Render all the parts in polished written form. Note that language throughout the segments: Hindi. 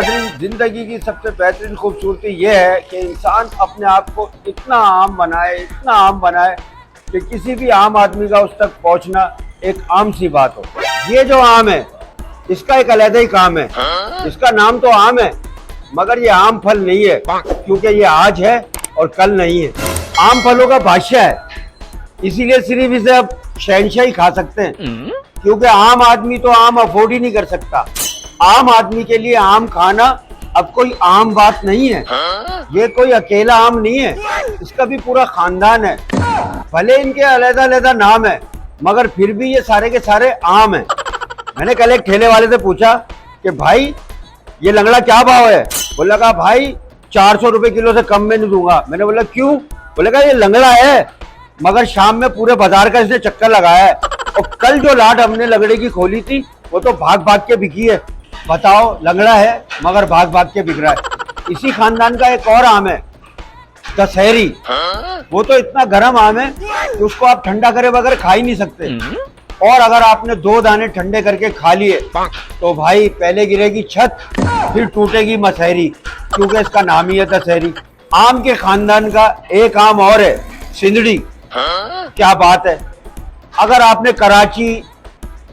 जिंदगी की सबसे बेहतरीन खूबसूरती यह है कि इंसान अपने आप को इतना आम बनाए कि किसी भी आम आदमी का उस तक पहुंचना एक आम सी बात हो। ये जो आम है इसका एक अलग ही काम है। इसका नाम तो आम है मगर ये आम फल नहीं है, क्योंकि ये आज है और कल नहीं है। आम फलों का बादशाह है, इसीलिए सिर्फ इसे अब शहंशाही खा सकते हैं, क्योंकि आम आदमी तो आम अफोर्ड ही नहीं कर सकता। आम आदमी के लिए आम खाना अब कोई आम बात नहीं है। ये कोई अकेला आम नहीं है, इसका भी पूरा खानदान है। भले इनके अलग-अलग नाम है मगर फिर भी ये सारे के सारे आम है। मैंने कल एक ठेले वाले से पूछा कि भाई ये लंगड़ा क्या भाव है? बोला का भाई 400 रुपए किलो से कम में नहीं दूंगा। मैंने बोला क्यों? बोलेगा ये लंगड़ा है मगर शाम में पूरे बाजार का इसने चक्कर लगाया है, और कल जो लाट हमने लगड़े की खोली थी वो तो भाग भाग के बिकी है। बताओ, लंगड़ा है मगर भाग भाग के बिक रहा है। इसी खानदान का एक और आम है दशहरी। वो तो इतना गर्म आम है कि उसको आप ठंडा करे बगैर खा ही नहीं सकते, और अगर आपने 2 दाने ठंडे करके खा लिए तो भाई पहले गिरेगी छत फिर टूटेगी मसहरी, क्योंकि इसका नाम ही है दशहरी। आम के खानदान का एक आम और है सिंदड़ी। क्या बात है! अगर आपने कराची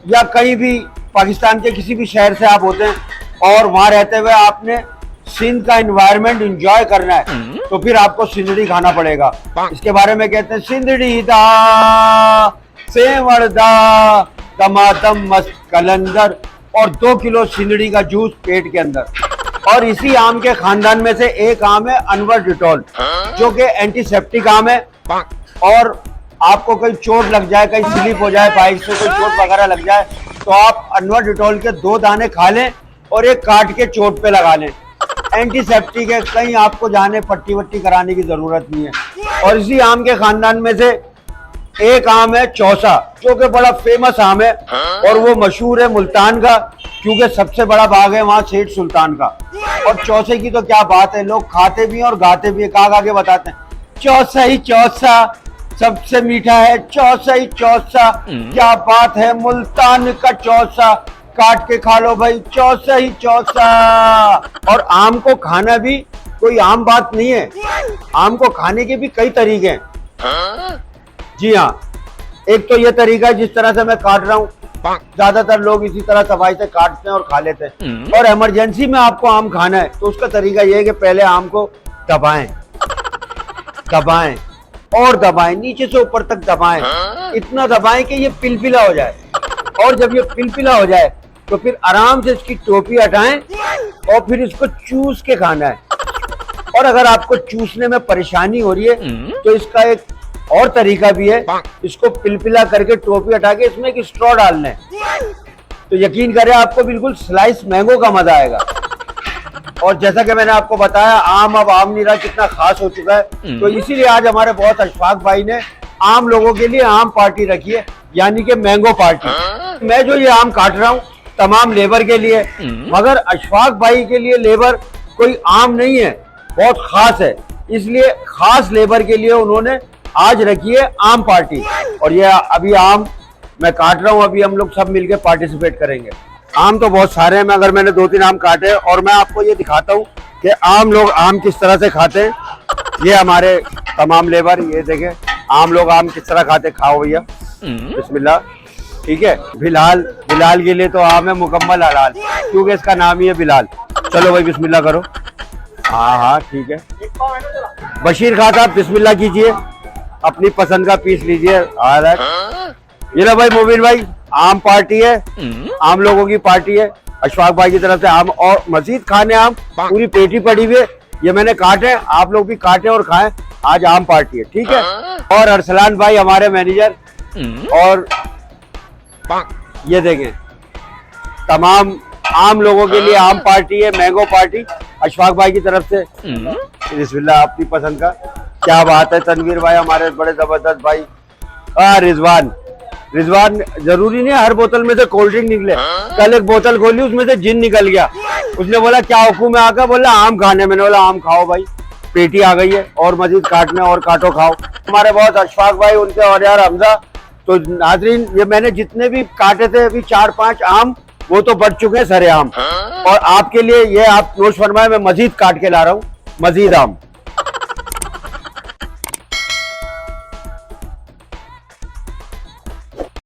या कहीं भी पाकिस्तान के किसी भी शहर से आप होते हैं और वहां रहते हुए आपने सिंध का एनवायरनमेंट एंजॉय करना है तो फिर आपको सिंदड़ी खाना पड़ेगा। इसके बारे में कहते हैं सिंदड़ी दा सेवड़ दा टमाटम मस्त कलंदर, और 2 किलो सिंदड़ी का जूस पेट के अंदर। और इसी आम के खानदान में से एक आम है अनवर डिटॉल, जो कि एंटीसेप्टिक आम है। और आपको कहीं चोट लग जाए, कहीं स्लिप हो जाए, बाइक से कोई चोट वगैरह लग जाए तो आप अनवर डिटॉल के 2 दाने खा लें और एक काट के चोट पे लगा लें। एंटीसेप्टिक है, कहीं आपको जाने पट्टी वट्टी कराने की जरूरत नहीं है। और इसी आम के खानदान में से एक आम है चौसा, जो कि बड़ा फेमस आम है और वो मशहूर है मुल्तान का, क्योंकि सबसे बड़ा बाग है वहाँ सेठ सुल्तान का। और चौसे की तो क्या बात है, लोग खाते भी हैं और गाते भी हैं, गा के बताते हैं चौसा ही चौसा सबसे मीठा है, चौसा ही चौसा क्या बात है मुल्तान का चौसा, काट के खा लो भाई चौसा ही चौसा। और आम को खाना भी कोई आम बात नहीं है, आम को खाने के भी कई तरीके हैं। जी हाँ, एक तो ये तरीका है जिस तरह से मैं काट रहा हूँ, ज्यादातर लोग इसी तरह सफाई से काटते हैं और खा लेते हैं। और इमरजेंसी में आपको आम खाना है तो उसका तरीका ये है कि पहले आम को दबाएं और दबाएं, नीचे से ऊपर तक दबाएं, इतना दबाएं कि ये पिलपिला हो जाए। और जब ये पिलपिला हो जाए तो फिर आराम से इसकी टोपी हटाएं और फिर इसको चूस के खाना है। और अगर आपको चूसने में परेशानी हो रही है तो इसका एक और तरीका भी है, इसको पिलपिला करके टोपी हटा के इसमें एक स्ट्रॉ डालना है, तो यकीन करें आपको बिल्कुल स्लाइस मैंगो का मजा आएगा। और जैसा कि मैंने आपको बताया आम अब आम नहीं रहा, कितना खास हो चुका है, तो इसीलिए आज हमारे बहुत अशफाक भाई ने आम लोगों के लिए आम पार्टी रखी है, यानी कि मैंगो पार्टी। मैं जो ये आम काट रहा हूँ तमाम लेबर के लिए, मगर अशफाक भाई के लिए लेबर कोई आम नहीं है, बहुत खास है, इसलिए खास लेबर के लिए उन्होंने आज रखी है आम पार्टी। और ये अभी आम मैं काट रहा हूँ, अभी हम लोग सब मिलके पार्टिसिपेट करेंगे। आम तो बहुत सारे हैं, अगर मैंने 2-3 आम काटे और मैं आपको ये दिखाता हूँ कि आम लोग आम किस तरह से खाते हैं। ये हमारे तमाम लेबर, ये देखें आम लोग आम किस तरह खाते। खाओ भैया, बिस्मिल्लाह। ठीक है, बिलाल के लिए तो आम है मुकम्मल हलाल, क्योंकि इसका नाम ही है बिलाल। चलो भाई बिस्मिल्लाह करो। हाँ ठीक है। बशीर खान साहब बिस्मिल्लाह कीजिए, अपनी पसंद का पीस लीजिए। ये लो भाई मोबिन भाई, आम पार्टी है, आम लोगों की पार्टी है। अशफाक भाई की तरफ से आम और मजीद खाने आम पूरी पेटी पड़ी हुई है, ये मैंने काटे, आप लोग भी काटें और खाएं। आज आम पार्टी है, ठीक है। और अरसलान भाई हमारे मैनेजर, और ये देखें तमाम आम लोगों के लिए आम पार्टी है, मैंगो पार्टी अशफाक भाई की तरफ से। बिस्मिल्लाह, अपनी पसंद का। क्या बात है तनवीर भाई हमारे बड़े जबरदस्त भाई। रिजवान जरूरी नहीं हर बोतल में से कोल्ड ड्रिंक निकले। कल एक बोतल खोली उसमें से जिन निकल गया, उसने बोला क्या हुक्म है आका, बोला आम खाने। मैंने बोला आम खाओ भाई, पेटी आ गई है और मजीद काटने और काटो खाओ। हमारे बहुत अशफाक भाई उनके और यार हमजा। तो नाजरीन ये मैंने जितने भी काटे थे अभी 4-5 आम, वो तो बढ़ चुके हैं सरेआम। और आपके लिए ये आप नोश फरमाए, मैं मजीद काट के ला रहा हूँ, मजीद आम।